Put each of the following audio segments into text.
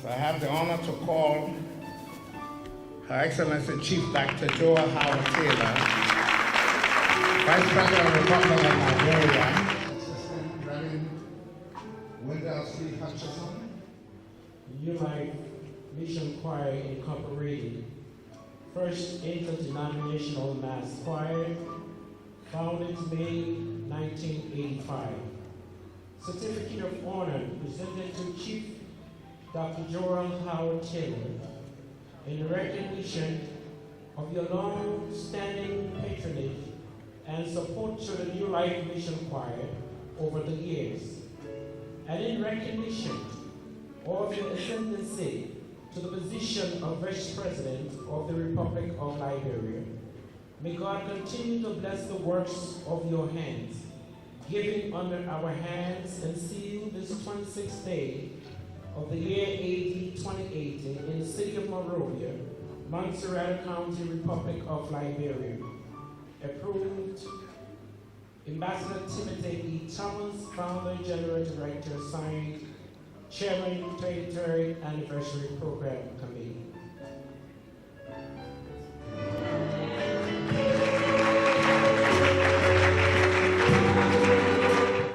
So I have the honor to call Her Excellency Chief Dr. Joel Howard Taylor, Vice President of the Republic of Nigeria, Assistant Reverend Wendell C. Hutchison, New Life Mission Choir Incorporated, first interdenominational mass choir, founded May 1985. Certificate of Honor presented to Chief Dr. Joel Howard Taylor in recognition of your long-standing patronage and support to the New Life Mission Choir over the years, and in recognition of your ascendancy to the position of Vice President of the Republic of Liberia. May God continue to bless the works of your hands, giving under our hands and seeing this 26th day of the year AD 2018 in the city of Monrovia, Montserrat County, Republic of Liberia. Approved, Ambassador Timothy E. Thomas, Founder, General Director, signed, Chairman, 23rd Anniversary Program Committee.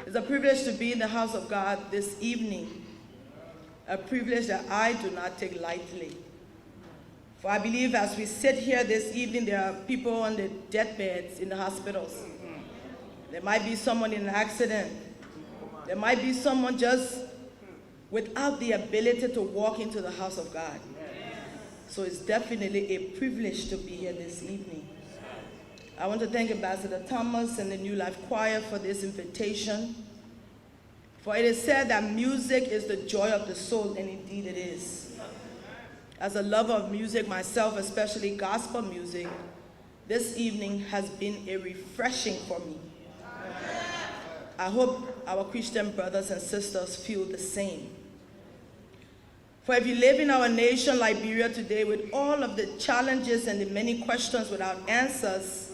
It's a privilege to be in the house of God this evening, a privilege that I do not take lightly. For I believe as we sit here this evening, there are people on the deathbeds in the hospitals. There might be someone in an accident. There might be someone just without the ability to walk into the house of God. So it's definitely a privilege to be here this evening. I want to thank Ambassador Thomas and the New Life Choir for this invitation. For it is said that music is the joy of the soul, and indeed it is. As a lover of music myself, especially gospel music, this evening has been a refreshing for me. I hope our Christian brothers and sisters feel the same. For if you live in our nation, Liberia, today, with all of the challenges and the many questions without answers,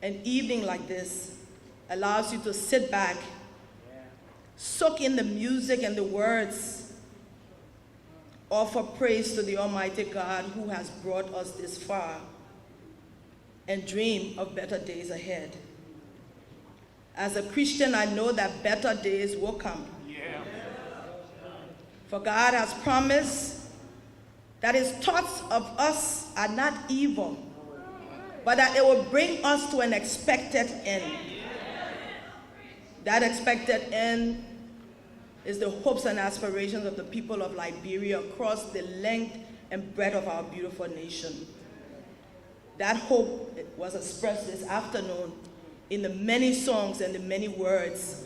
an evening like this allows you to sit back, soak in the music and the words, offer praise to the Almighty God who has brought us this far, and dream of better days ahead. As a Christian, I know that better days will come. For God has promised that his thoughts of us are not evil, but that it will bring us to an expected end. That expected end is the hopes and aspirations of the people of Liberia across the length and breadth of our beautiful nation. That hope was expressed this afternoon in the many songs and the many words,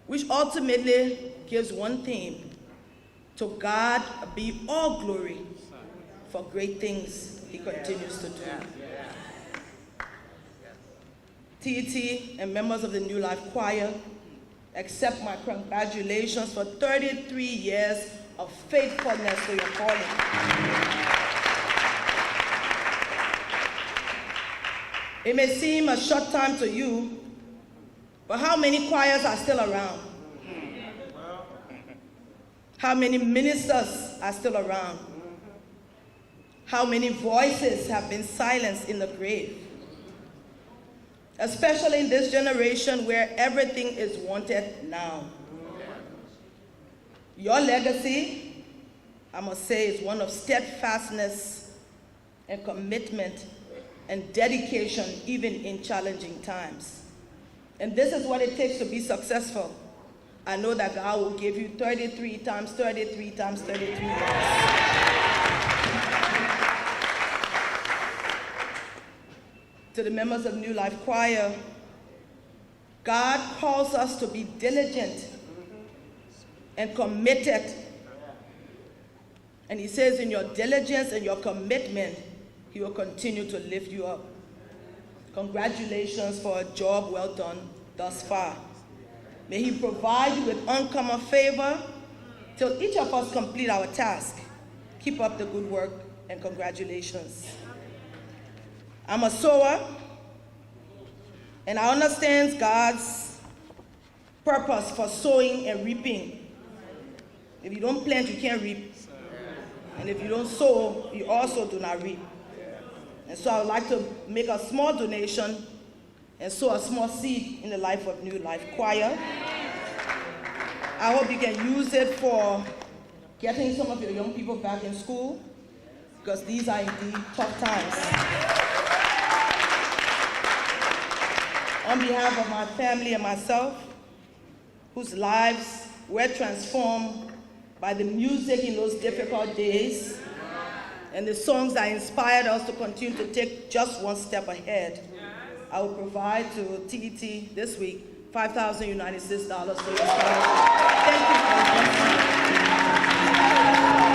which ultimately gives one theme: to God be all glory for great things he continues to do. TT and members of the New Life Choir, accept my congratulations for 33 years of faithfulness to your calling. It may seem a short time to you, but how many choirs are still around? How many ministers are still around? How many voices have been silenced in the grave? Especially in this generation where everything is wanted now. Your legacy, I must say, is one of steadfastness and commitment and dedication, even in challenging times. And this is what it takes to be successful. I know that God will give you 33 times 33 times 33 years. To the members of New Life Choir, God calls us to be diligent and committed. And he says in your diligence and your commitment, he will continue to lift you up. Congratulations for a job well done thus far. May he provide you with uncommon favor till each of us complete our task. Keep up the good work and congratulations. I'm a sower, and I understand God's purpose for sowing and reaping. If you don't plant, you can't reap. And if you don't sow, you also do not reap. And so I would like to make a small donation and sow a small seed in the life of New Life Choir. I hope you can use it for getting some of your young people back in school, because these are indeed tough times. On behalf of my family and myself, whose lives were transformed by the music in those difficult days, and the songs that inspired us to continue to take just one step ahead, I will provide to TET this week 5,000 United States dollars for this. Thank you for listening.